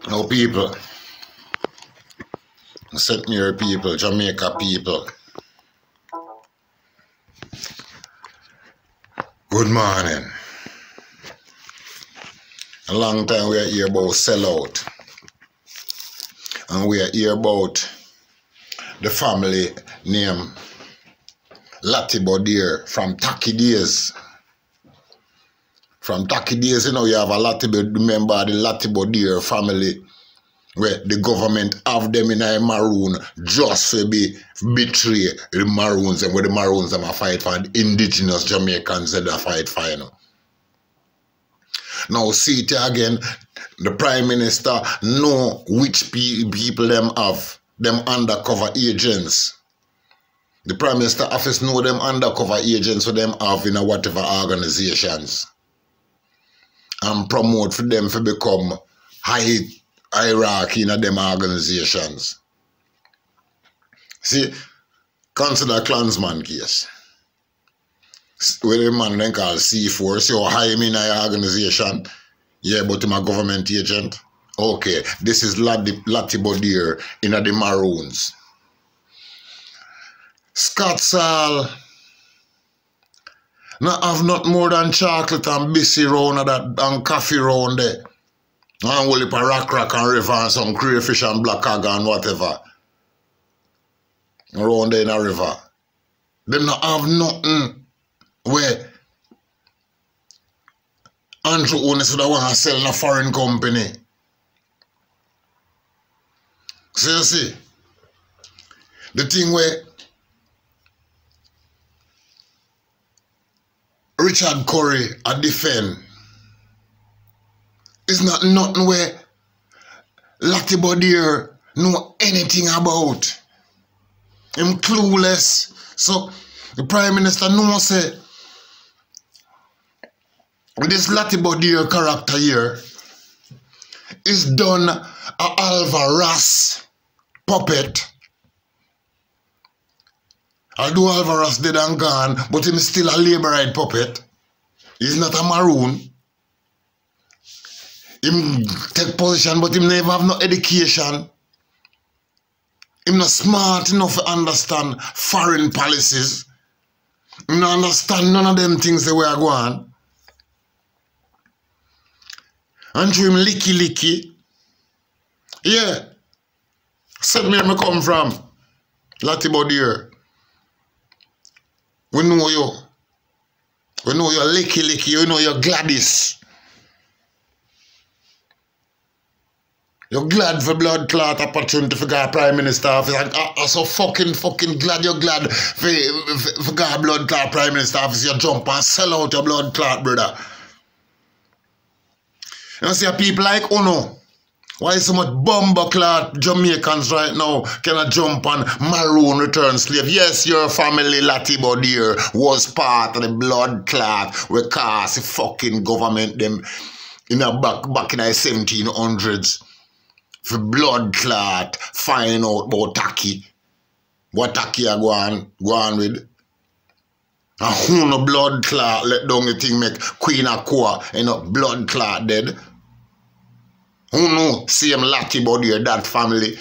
Now people, St. Mary people, Jamaica people, good morning. A long time we are here about sellout. And we are here about the family named LATTIBEUDEIR from Tacky days. From Tacky days, you know, you have a member of the LATTIBEUDEIR family where the government have them in a Maroon just to betray the Maroons, and where the Maroons are fight for the indigenous Jamaicans that they fight for, you know. Now see it again, the Prime Minister know which people them have, them undercover agents. The Prime Minister office know them undercover agents who them have in a whatever organizations. And promote for them to become high hierarchy in them organizations. See, consider Klansman case. Where the man then call C4, so hire him in an organization. Yeah, but I'm a government agent. Okay, this is LATTIBEUDEIR in the Maroons. Scotsall not have not more than chocolate and biscuit round that and coffee round there. And whole heap of rock and river and some crayfish and black hog and whatever. Around there in a river. Them not have nothing where Andrew owners would want to sell in a foreign company. So you see, the thing where Richard Currie a defend is not nothing where LATTIBEUDEIR know anything about. Him clueless. So the Prime Minister knows say this LATTIBEUDEIR character here is done a Alvarez puppet. Although Alvarez dead and gone, but him still a Labourite puppet. He's not a Maroon. Him take position, but him never have no education. Him not smart enough to understand foreign policies. Him not understand none of them things that we are going. And to him licky. Yeah. Said me come from. LATTIBEUDEIR. We know you. We know you're licky. We know you're Gladys. You're glad for blood clot opportunity for God Prime Minister office. I'm so fucking glad you're glad for God blood clot Prime Minister office. You jump and sell out your blood clot, brother. You see people like Uno. Why so much bumbuckler Jamaicans right now cannot jump on Maroon return slave? Yes, your family LATTIBEUDEIR was part of the blood clot where cast the fucking government them in a back in the 1700s for blood clot find out about Tacky. What Tacky are going with. And who no blood clot let down the thing make Queen Aqua end up blood clot dead. Who know same LATTIBEUDEIR, that family.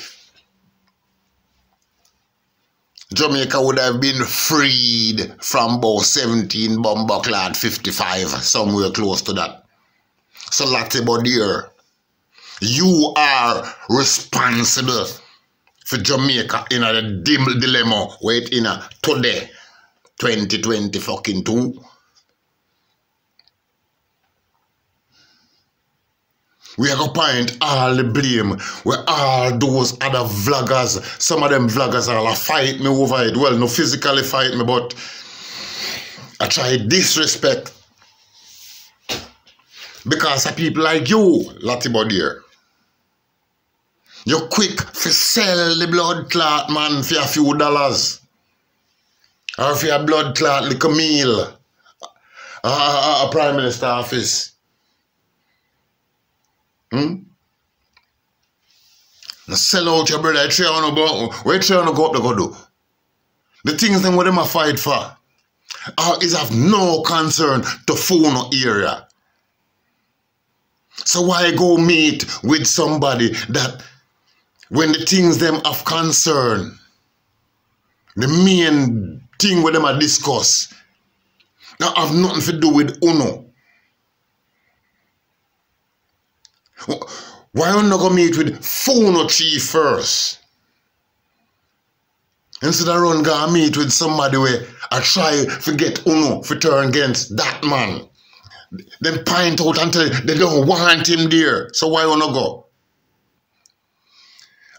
Jamaica would have been freed from about 17 bumbuckler 55, somewhere close to that. So LATTIBEUDEIR, you are responsible for Jamaica in a dilemma where it in a today, 2020 fucking 2. We are going to point all the blame where all those other vloggers, some of them vloggers are like fight me over it. Well, no physically fight me, but I try disrespect. Because of people like you, LATTIBEUDEIR. You're quick to sell the blood clot, man, for a few dollars. Or for a blood clot like a meal. A Prime Minister office. Now sell out your brother. Where you trying to go up to go do? The things them what them a fight for is of no concern to phone area. So why go meet with somebody that when the things them of concern, the main thing with them I discuss, now have nothing to do with Uno. Why don't you go meet with Funo Chief first? Instead of run go meet with somebody where I try to get Uno to turn against that man. Then point out until they don't want him there. So why don't you go?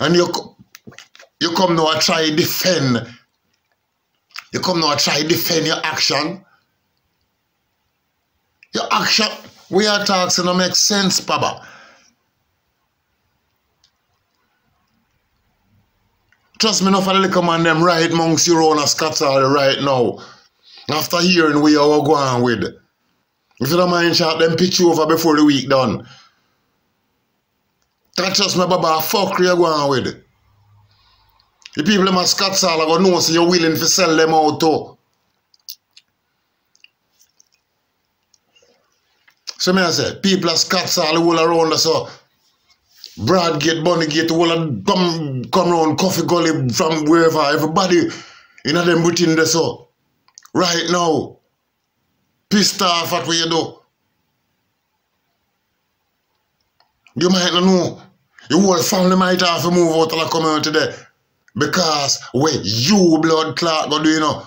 And you come now and try defend. You come now and try defend your action. Your action, we are talking don't make sense, Papa. Trust me, enough of the little man them right amongst your own Scotsall right now. After hearing where you are going with. If you don't mind, shot them pitch you over before the week done. That trust me, Baba, fuck you going with. The people in my Scotsall are going to know so you're willing to sell them out too. So me I say, people at Scotsall all around us, so Bradgate, Bunnygate, all of come around Coffee Gully from wherever, everybody in them within there, so right now, pissed off at what you do. You might not know. Your whole family might have to move out of the community there. Because where you blood clot go do, you know.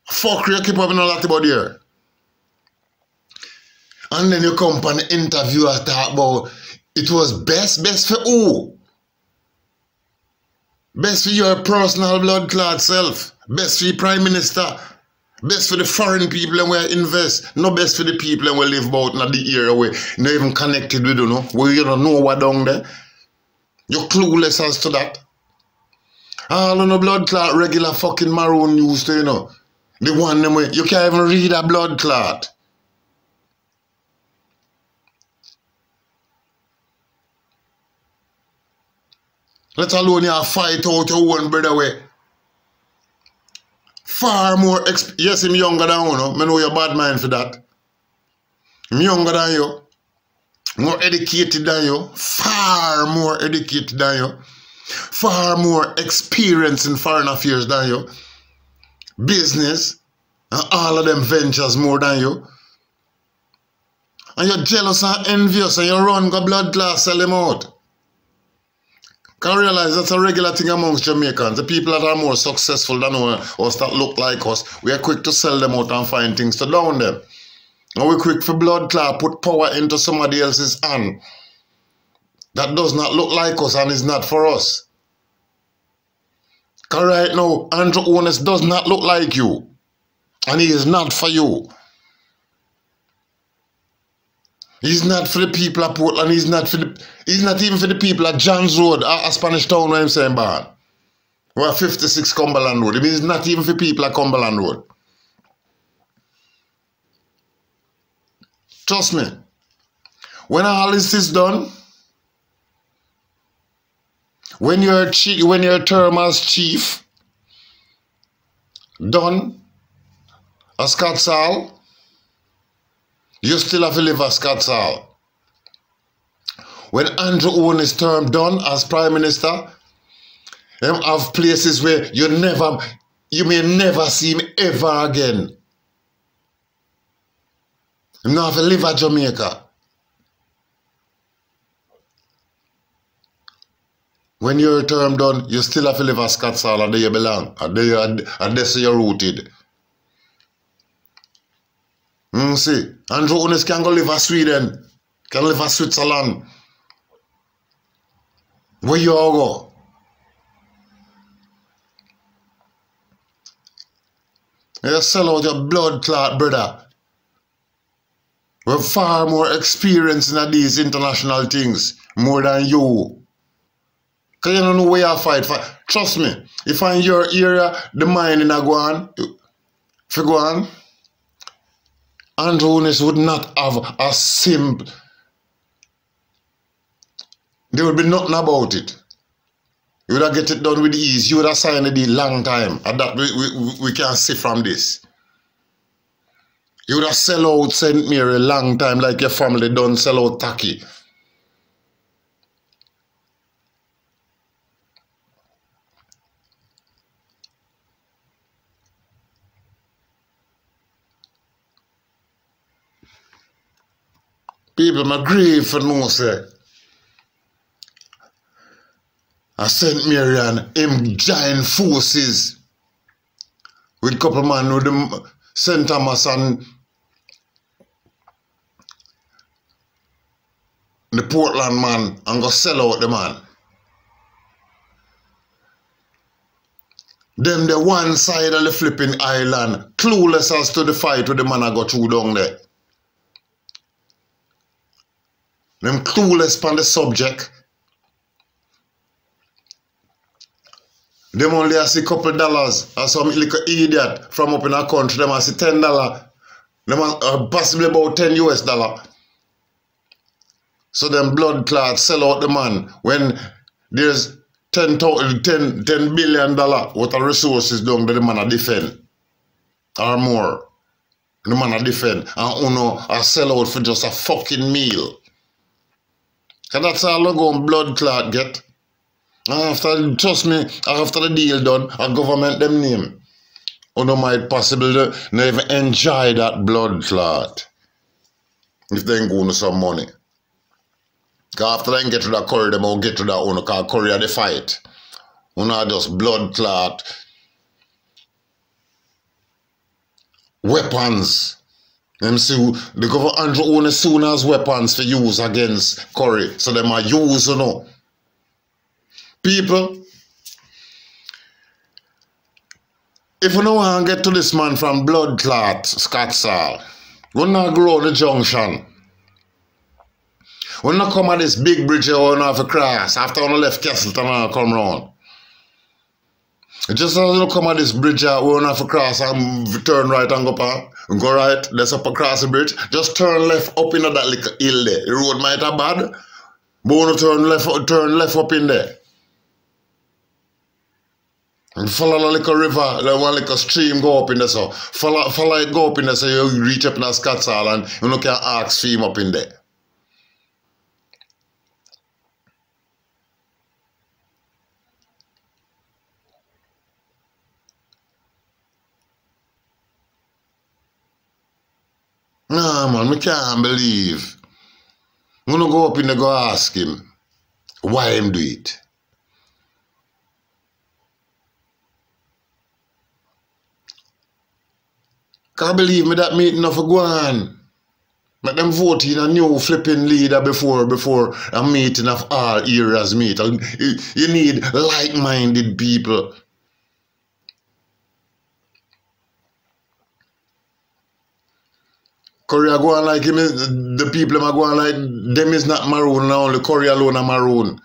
Fuck you keep up in a LATTIBEUDEIR. And then you come on the interview and talk about it was best for who? Best for your personal blood clot self. Best for your Prime Minister. Best for the foreign people and where invest. No best for the people and we live about in the area where not even connected with you know. Where you don't know what down there. You're clueless as to that. All on the blood clot regular fucking Maroon news to you know. The one them way you can't even read a blood clot. Let alone you fight out your own brother way. Far more yes, I'm younger than you, know. I know you're bad mind for that. I'm younger than you. More educated than you. Far more educated than you. Far more experience in foreign affairs than you. Business and all of them ventures more than you. And you're jealous and envious and you run go blood class sell them out. Can realize that's a regular thing amongst Jamaicans. The people that are more successful than us that look like us, we are quick to sell them out and find things to down them. And we're quick for blood clot, put power into somebody else's hand. That does not look like us and is not for us. Because right now, Andrew Honest does not look like you. And he is not for you. He's not for the people of Portland, he's not even for the people at John's Road, a Spanish town where I'm saying bad. We're 56 Cumberland Road. It means not even for people at Cumberland Road. Trust me. When all this is done, when your term as chief done, as Scotsall, you still have to live as Scotsall. When Andrew Owen is term done as Prime Minister, them have places where you may never see him ever again. You don't have to live at Jamaica. When your term done, you still have to live as Scotsall and there you belong. And that's where you're rooted. See, Andrew Onis can go live in Sweden, can live in Switzerland. Where you all go? You sell out your blood clot brother. We're far more experienced in these international things, more than you. Because you don't know where you fight for. Trust me, if in your area, the mining are going, if you go on, Andrew Onis would not have a simple. There would be nothing about it. You would have get it done with ease. You would have signed the deal long time. And that we can see from this. You would have sell out St. Mary a long time like your family done sell out Tacky. People, my grief for no say. I St. Mary and him giant forces with couple man with the St. Thomas and the Portland man and go sell out the man. Them the one side of the flipping island, clueless as to the fight with the man I got through down there. Them clueless on the subject. Them only see couple dollars or some little idiot from up in our country, them see $10. Them possibly about $10 US. So them blood clots sell out the man when there's $10 billion worth of resources down that the man a defend. Or more. The man a defend. And uno a sell out for just a fucking meal. Cause that's all I go on blood clot get. After, trust me, after the deal done, a government them name. Uno might possibly never enjoy that blood clot. If they ain't going to some money. Cause after they get to that Currie, they won't get to that one called Currie the fight. Uno just blood clot. Weapons. Them see the government own as soon as weapons for use against Currie. So them are use, you know. People, if you don't want to get to this man from blood clot, Scottsall, we not grow the junction. We not come at this big bridge here, we not have to cross. After we left Castleton and come round. Just as you come at this bridge here, we don't have to cross and turn right and go up. Go right, let's up across the bridge. Just turn left up in that little hill there. The road might have bad, but we turn left up in there. And follow the little river, like one little stream go up in there, so follow it go up in there, so you reach up in the Scottsall and you can ask stream up in there. Nah man, I can't believe. I'm gonna go up in there go ask him why him do it. Can't believe me that meeting of a go on. But them voting a new flipping leader before a meeting of all areas meet. You need like-minded people. Currie are going like him, the people are going like them is not Maroon now, only Currie alone are Maroon.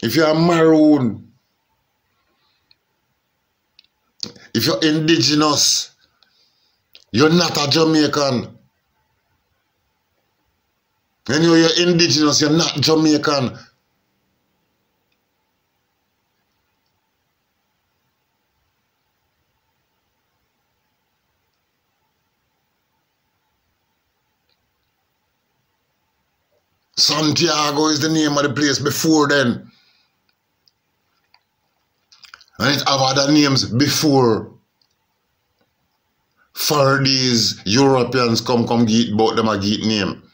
If you're Maroon, if you're indigenous, you're not a Jamaican. When you're indigenous, you're not Jamaican. Santiago is the name of the place before then. And it have other names before. For these Europeans come get both them a get name.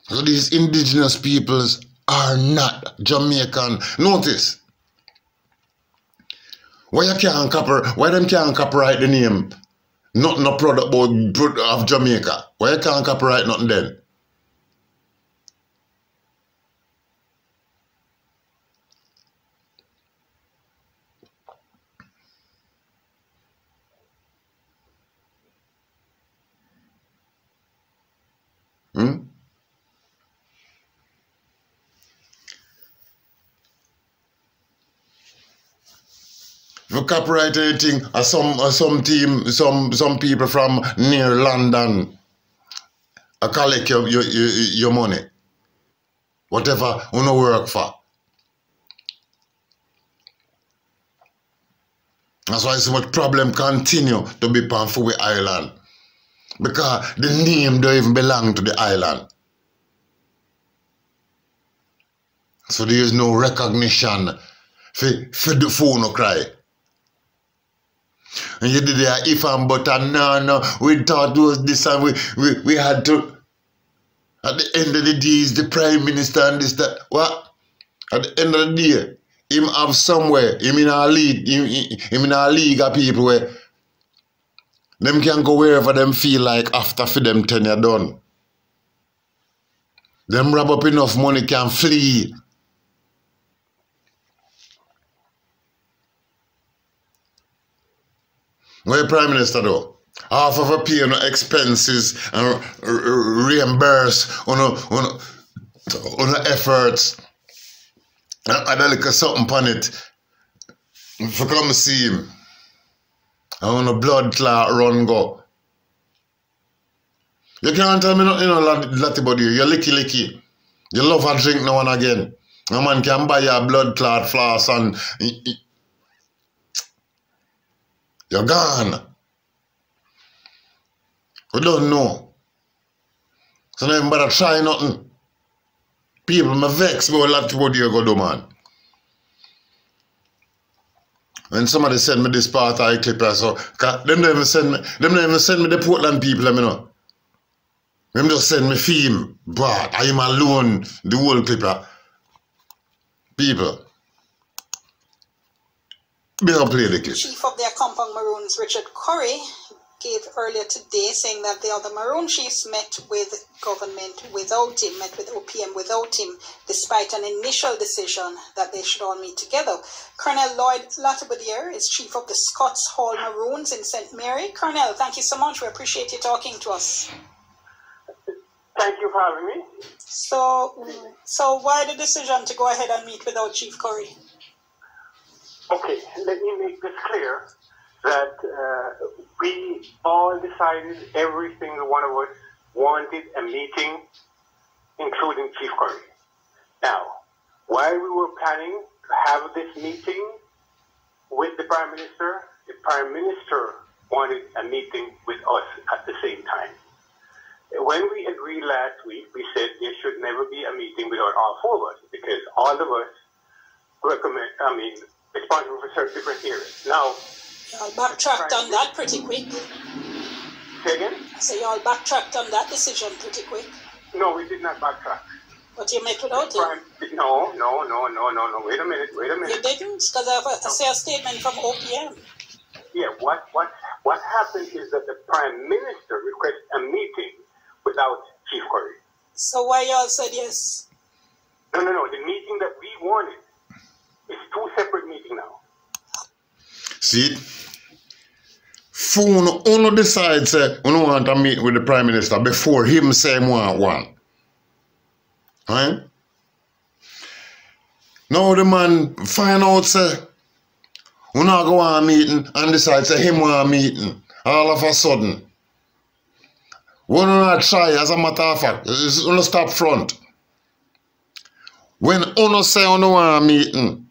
So these indigenous peoples are not Jamaican. Notice. Why them can't copyright the name? Not no product of Jamaica. Why you can't copyright nothing then? If you copyright anything, some people from near London collect your money. whatever you no work for. That's why so much problem continue to be on Fui Island. Because the name don't even belong to the island. So there is no recognition for the phone no cry. And you did that if and but and no, we thought it was this and we had to, at the end of the day, is the Prime Minister and this, that. What? At the end of the day, him have somewhere, him in a league, him in a league of people where them can go wherever them feel like after for them tenure done. Them rob up enough money can flee. Where Prime Minister though? Half of a pay on expenses and reimburse on efforts. I don't look at something on it. If I come see him, I want a blood clot run go. You can't tell me nothing, LATTIBEUDEIR. You're licky. You love a drink now and again. A man can buy you a blood clot floss and you're gone. We don't know. So now you better try nothing. People me vex about LATTIBEUDEIR go do, man. When somebody send me this part of the clip, so them don't even send me the Portland people, you know. Them just send me film, but I am alone, the whole clip. People. Be able to play the clip. Chief of their compound Maroons, Richard Currie, gave earlier today saying that the other Maroon chiefs met with government without him, met with OPM without him, despite an initial decision that they should all meet together. Colonel LLOYD is chief of the Scots Hall Maroons in St. Mary. Colonel, thank you so much. We appreciate you talking to us. Thank you for having me. So why the decision to go ahead and meet without Chief Currie? Okay, let me make this clear that we all decided, every single one of us wanted a meeting, including Chief Currie. Now, while we were planning to have this meeting with the Prime Minister wanted a meeting with us at the same time. When we agreed last week, we said there should never be a meeting without all four of us, because all of us responsible for certain different areas. Now, y'all backtracked on that pretty quick. Say again? So y'all backtracked on that decision pretty quick. No, we did not backtrack. But you met without him? No. Wait a minute. You didn't? Because I see a statement from OPM. Yeah, what happened is that the Prime Minister requested a meeting without Chief Currie. So why y'all said yes? No. The meeting that we wanted is two separate meetings now. See it? Phone only decides say we want to meet with the Prime Minister before him say want one. Right? Now the man find out say we not go on a meeting and decide say him want a meeting. All of a sudden. We not try, as a matter of fact, it's only stop front. When uno say uno want a meeting,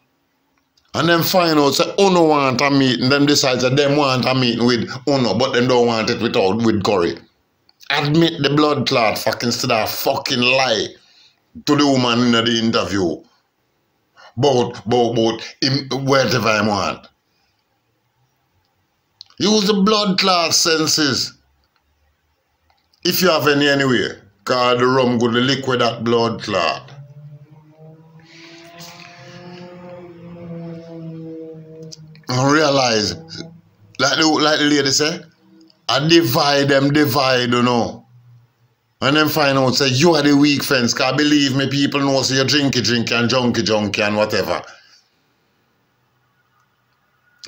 and then find out say uno want a meeting, them decide that them want a meeting with uno, but them don't want it with Currie. Admit the blood clot fucking instead of fucking lie to the woman in the interview. About him, whatever he want. Use the blood clot senses. If you have any anyway, because the rum go to liquid that blood clot. And realize, like the lady say, I divide, you know. And then find out, say, you are the weak fence, because believe me, people know, say, you drinky and junky and whatever.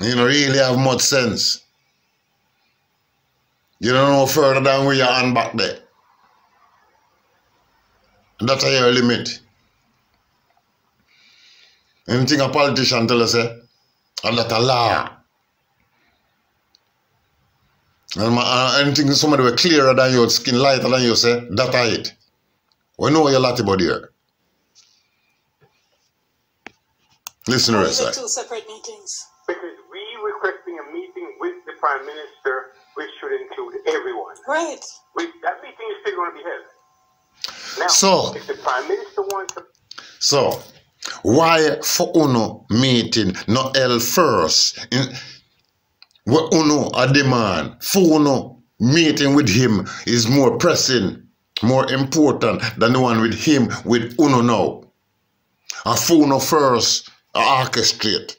You don't really have much sense. You don't know further than where you're on back there. And that's your limit. Anything a politician tell us, and that's a law. And anything somebody were clearer than your skin, lighter than you say, that's it. We know you're LATTIBEUDEIR. Listen to Or the is it rest. two separate meetings? Because we requesting a meeting with the Prime Minister, which should include everyone. Right. That meeting is still going to be held. Now, So, if the Prime Minister wants to... So, why for Uno meeting not held first? What Uno a demand for Uno meeting with him is more pressing, more important than the one with him with Uno now. A for Uno first orchestrate.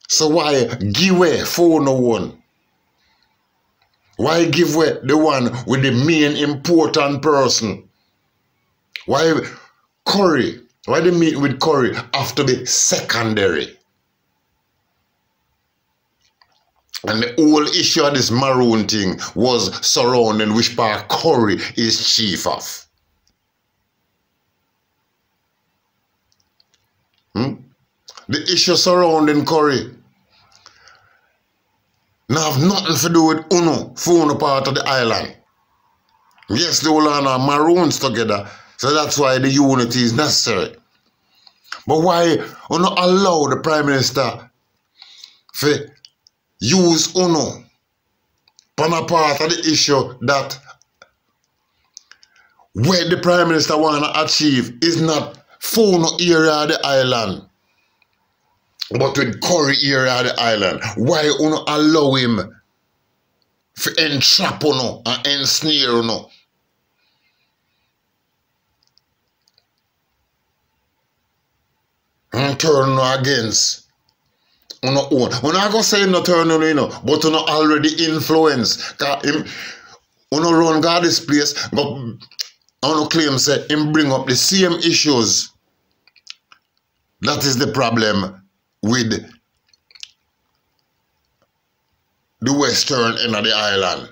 So why give way for Uno one? Why give way the one with the main important person? Why Currie? Why the meeting with Currie have to be secondary? And the whole issue of this Maroon thing was surrounding which part Currie is chief of. The issue surrounding Currie now have nothing to do with Uno, for Uno part of the island. Yes, they all are Maroons together, so that's why the unity is necessary. But why Uno allow the Prime Minister to use Uno on a part of the issue that where the Prime Minister want to achieve is not for Uno area of the island, but with Currie area of the island? Why Uno allow him to entrap Uno and ensnare Uno? And turn against Uno own. Uno not gonna say no turn on, but Uno already influence. Uno run guard this place, but Uno claim say him bring up the same issues. That is the problem with the western end of the island.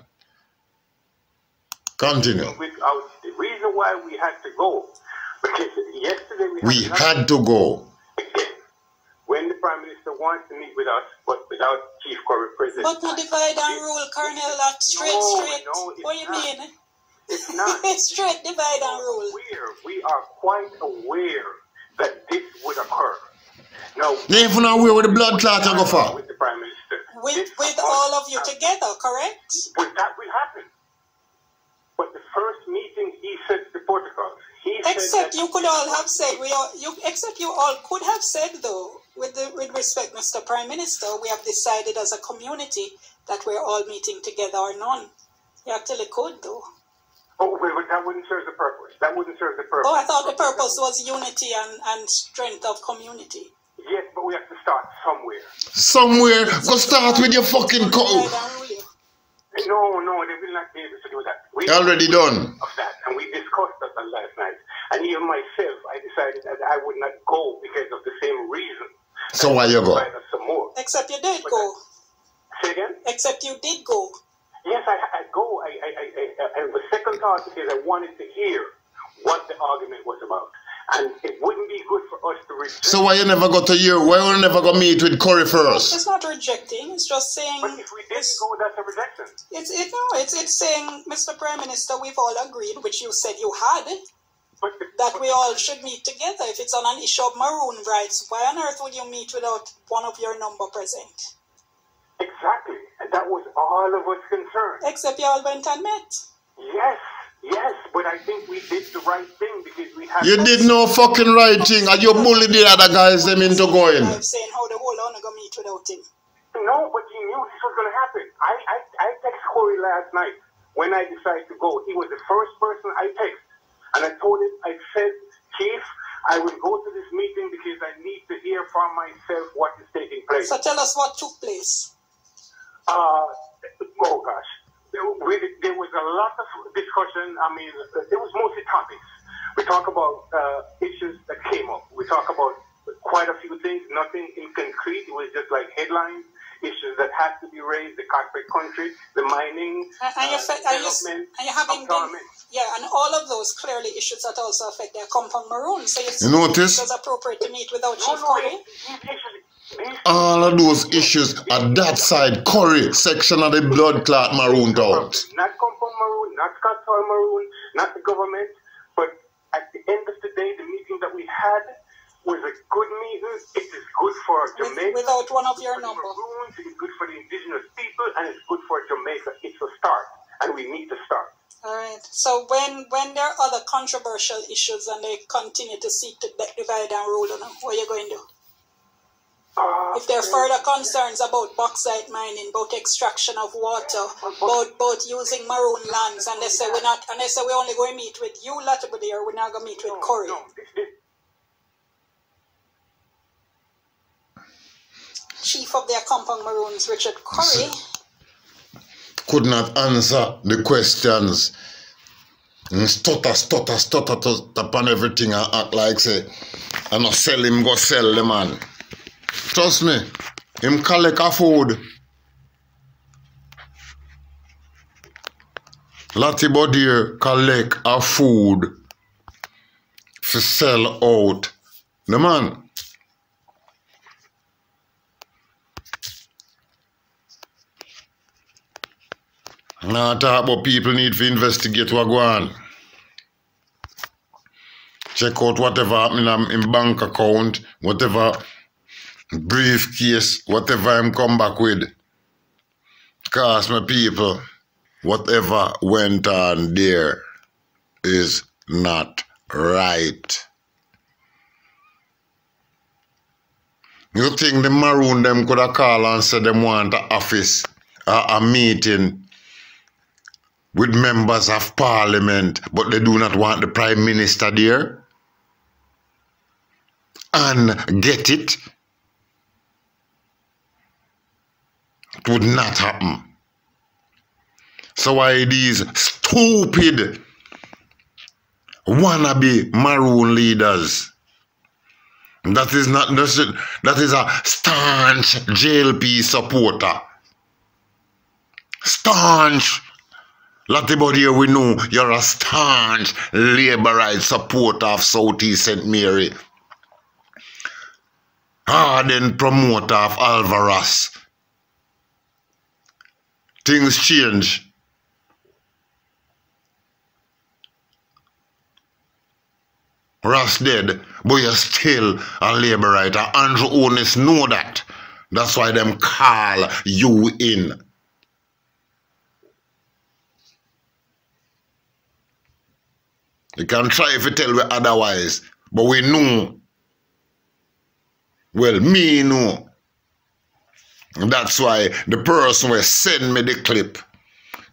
Continue. Without the reason why we had to go, because yesterday we had to go. When the Prime Minister wants to meet with us, but without Chief Currie present. But no divide and rule, Colonel, that straight. No, what do you not. mean? It's not. Straight divide and rule. We are quite aware that this would occur. Now, even now where the blood clot go for? With the Prime Minister. With all of you together, correct? But that will happen. But the first meeting, he sets the protocols. Except you could all have said except you all could have said though, with respect, Mr. Prime Minister, we have decided as a community that we're all meeting together or none. You actually could though. Oh, but that wouldn't serve the purpose. That wouldn't serve the purpose. Oh, I thought the purpose was unity and strength of community. Yes, but we have to start somewhere. Somewhere? Go start with your fucking coat. No, they will not be able to do that. We already done. Of that, and we discussed that last night. And even myself, I decided that I would not go because of the same reason. So why you go? Some more. Except you did go. Say again? Except you did go. Yes, I go. I the second thought because I wanted to hear what the argument was about. And it wouldn't be good for us to reject. So why you never go to Europe? Why you never go meet with Currie first? It's not rejecting. It's just saying. But if we didn't go, that's a rejection. It's saying, Mr. Prime Minister, we've all agreed, which you said you had, that we all should meet together. If it's on an issue of Maroon rights, why on earth would you meet without one of your number present? Exactly, and that was all of us concerned. Except you all went and met. Yes, but I think we did the right thing because we had... You did no fucking right thing and you bullied the other guys them into going. I'm saying how the whole honor go meet without him. No, but he knew this was going to happen. I texted Currie last night when I decided to go. He was the first person I texted. And I told him, I said, Chief, I will go to this meeting because I need to hear from myself what is taking place. So tell us what took place. Oh gosh. There was a lot of discussion. I mean, there was mostly topics. We talk about issues that came up. We talk about quite a few things, nothing in concrete. It was just like headlines, issues that had to be raised, the corporate country, the mining, development, empowerment. Yeah, and all of those clearly issues that also affect their compound Maroon. So you notice? It was appropriate to meet without Chief Currie? All of those issues are that side, Currie section of the blood clot Maroon out. Not compound Maroon, not Scott Maroon, not the government, but at the end of the day, the meeting that we had was a good meeting. It is good for Jamaica. Without one of your it's good number. for Maroons, it's good for the indigenous people, and it's good for Jamaica. It's a start, and we need to start. All right. So when there are other controversial issues and they continue to seek to divide and rule, what are you going to do? If there are further concerns about bauxite mining, about extraction of water, about using Maroon lands, and they say we're only going to meet with you, LATTIBEUDEIR, we're not going to meet with Currie. Chief of the Accompang Maroons, Richard Currie, could not answer the questions. Stutter upon everything and act like say, and not sell him, go sell the man. Trust me, him collect a food. LATTIBEUDEIR collect a food to sell out the man. Now talk about people need to investigate what go on. Check out whatever happening in bank account, whatever briefcase, whatever I'm come back with. Cause my people, whatever went on there is not right. You think the Maroon them could have called and said them want an office, a meeting with members of parliament, but they do not want the prime minister there? And get it? It would not happen. So why these stupid wannabe Maroon leaders? That is a staunch JLP supporter. Staunch. LATTIBEUDEIR, we know you're a staunch Labourite supporter of Southeast St. Mary. Ardent promoter of Alvarez. Things change. Ross dead, but you're still a Labourite. Andrew Onis know that. That's why them call you in. You can try if you tell me otherwise, but we know. Well, me know. And that's why the person will send me the clip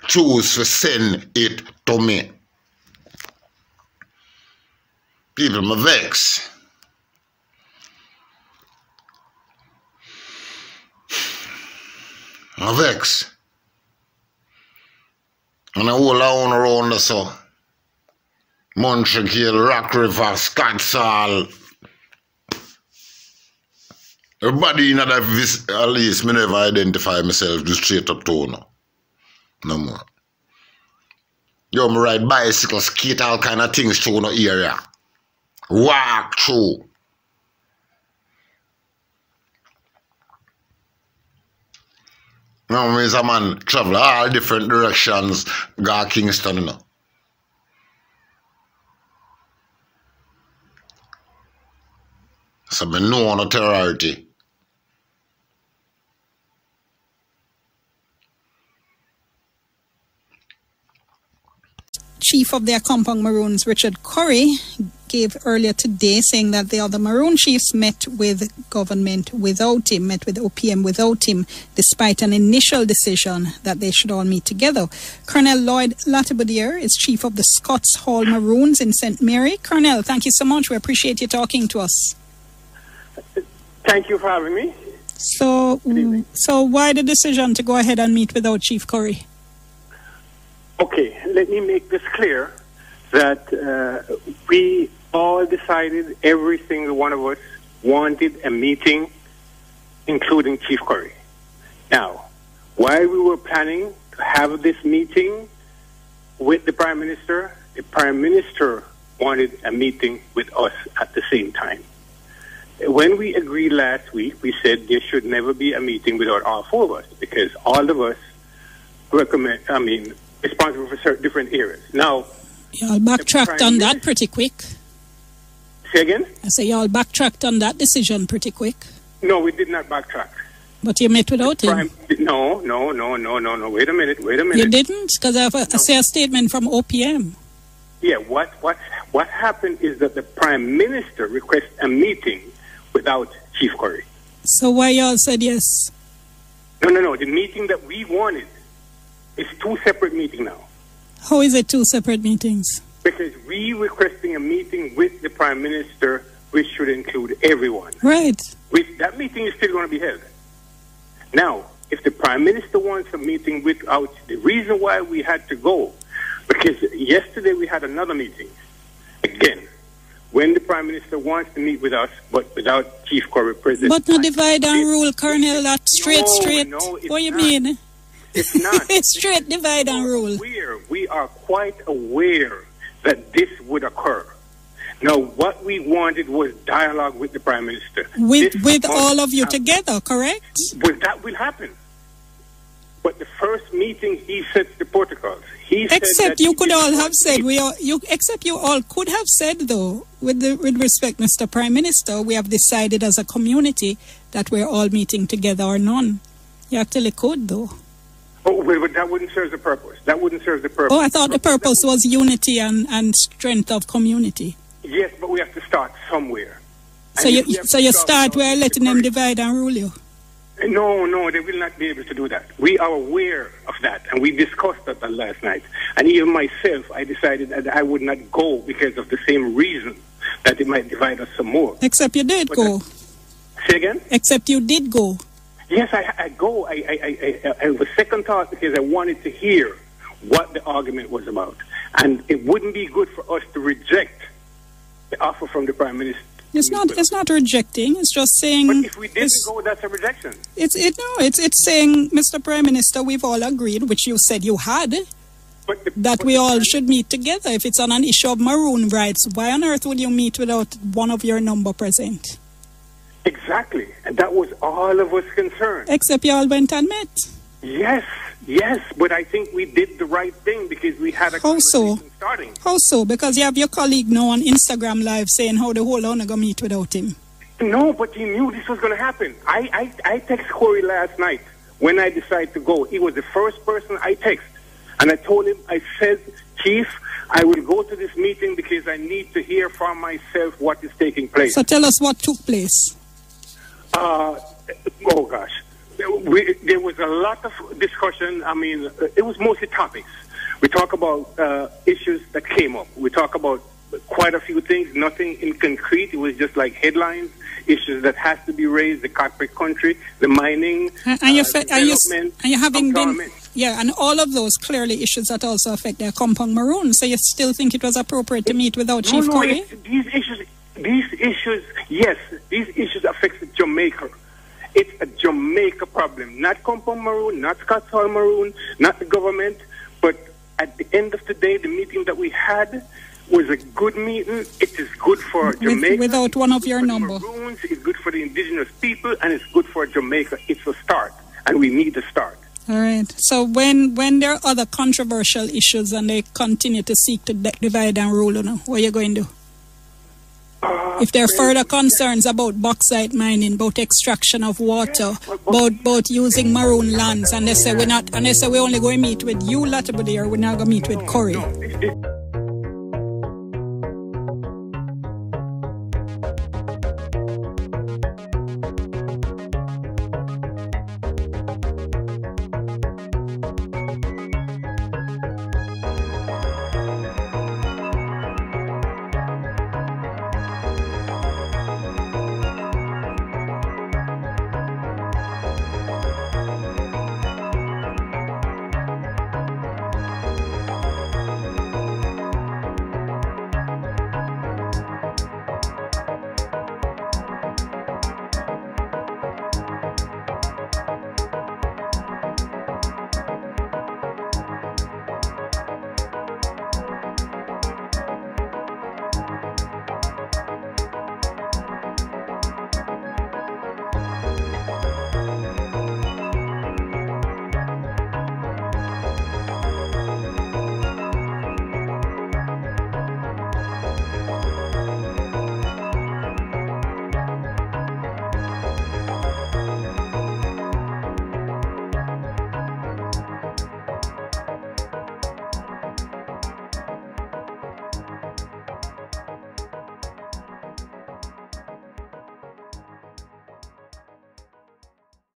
choose to send it to me. People, me vex. Me vex. And I hold on around the so. Montreal, Rock River, Scotsall. Everybody in that at least me never identify myself just straight up to no more. Yo, me ride bicycle, skate, all kind of things through no area. Walk through. Now, me is a man travel all different directions, go to Kingston, you know. So I know on authority. Chief of the Accompang Maroons, Richard Currie, gave earlier today saying that the other Maroon chiefs met with government without him, met with OPM without him, despite an initial decision that they should all meet together. Colonel Lloyd LATTIBEUDEIR is chief of the Scots Hall Maroons in St. Mary. Colonel, thank you so much. We appreciate you talking to us. Thank you for having me. So why the decision to go ahead and meet without Chief Currie? Okay, let me make this clear that we all decided, every single one of us wanted a meeting, including Chief Currie. Now, while we were planning to have this meeting with the Prime Minister wanted a meeting with us at the same time. When we agreed last week, we said there should never be a meeting without all four of us, because all of us responsible for certain different areas. Now, y'all backtracked on that pretty quick. Say again? I say y'all backtracked on that decision pretty quick. No, we did not backtrack. But you met without him? No. Wait a minute. You didn't? Because I see a statement from OPM. Yeah, what happened is that the Prime Minister requested a meeting without Chief Currie. So why y'all said yes? No. The meeting that we wanted is two separate meetings now. How is it two separate meetings? Because we requesting a meeting with the Prime Minister, which should include everyone. Right. That meeting is still going to be held. Now, if the Prime Minister wants a meeting without, the reason why we had to go, because yesterday we had another meeting. Again, when the Prime Minister wants to meet with us, but without Chief Currie present. But no divide and rule, Colonel, that straight. No, what you mean? It's not. It's straight divide and rule. We are quite aware that this would occur. Now, what we wanted was dialogue with the Prime Minister. With all of you together, correct? But that will happen. But the first meeting, he sets the protocols. Except you could all have said except you all could have said, though, with respect, Mr. Prime Minister, we have decided as a community that we're all meeting together or none. You actually could, though. Oh, but that wouldn't serve the purpose. That wouldn't serve the purpose. Oh, I thought the purpose was unity and strength of community. Yes, but we have to start somewhere. So you start where letting them divide and rule you? No, they will not be able to do that. We are aware of that, and we discussed that last night. And even myself, I decided that I would not go because of the same reason, that it might divide us some more. Except you did go. Say again? Except you did go. Yes, I go. I was second thought because I wanted to hear what the argument was about. And it wouldn't be good for us to reject the offer from the Prime Minister. It's not rejecting. It's just saying. But if we didn't go, that's a rejection. It's saying, Mr. Prime Minister, we've all agreed, which you said you had, that we all should meet together. If it's on an issue of Maroon rights, why on earth would you meet without one of your number present? Exactly, and that was all of us concerned. Except you all went and met. Yes, but I think we did the right thing because we had a conversation starting. How so? Because you have your colleague now on Instagram Live saying how the whole owner going to meet without him. No, but he knew this was going to happen. I texted Currie last night when I decided to go. He was the first person I texted. And I told him, I said, Chief, I will go to this meeting because I need to hear from myself what is taking place. So tell us what took place. Oh, gosh. There was a lot of discussion. I mean, it was mostly topics. We talk about issues that came up. We talk about quite a few things, nothing in concrete. It was just like headlines, issues that has to be raised, the corporate country, the mining, development, and all of those clearly issues that also affect their compound Maroon. So you still think it was appropriate to meet without Chief Currie? These issues affect Jamaica. It's a Jamaica problem, not compound Maroon, not Scots Hall Maroon, not the government. But at the end of the day, the meeting that we had was a good meeting. It is good for Jamaica. Without one of your number. Maroons, it's good for the indigenous people, and it's good for Jamaica. It's a start, and we need to start. All right. So when there are other controversial issues and they continue to seek to divide and rule, what are you going to do? If there are further concerns about bauxite mining, about extraction of water, about using Maroon lands, and they say we're only going to meet with you, LATTIBEUDEIR, we're not going to meet with Currie.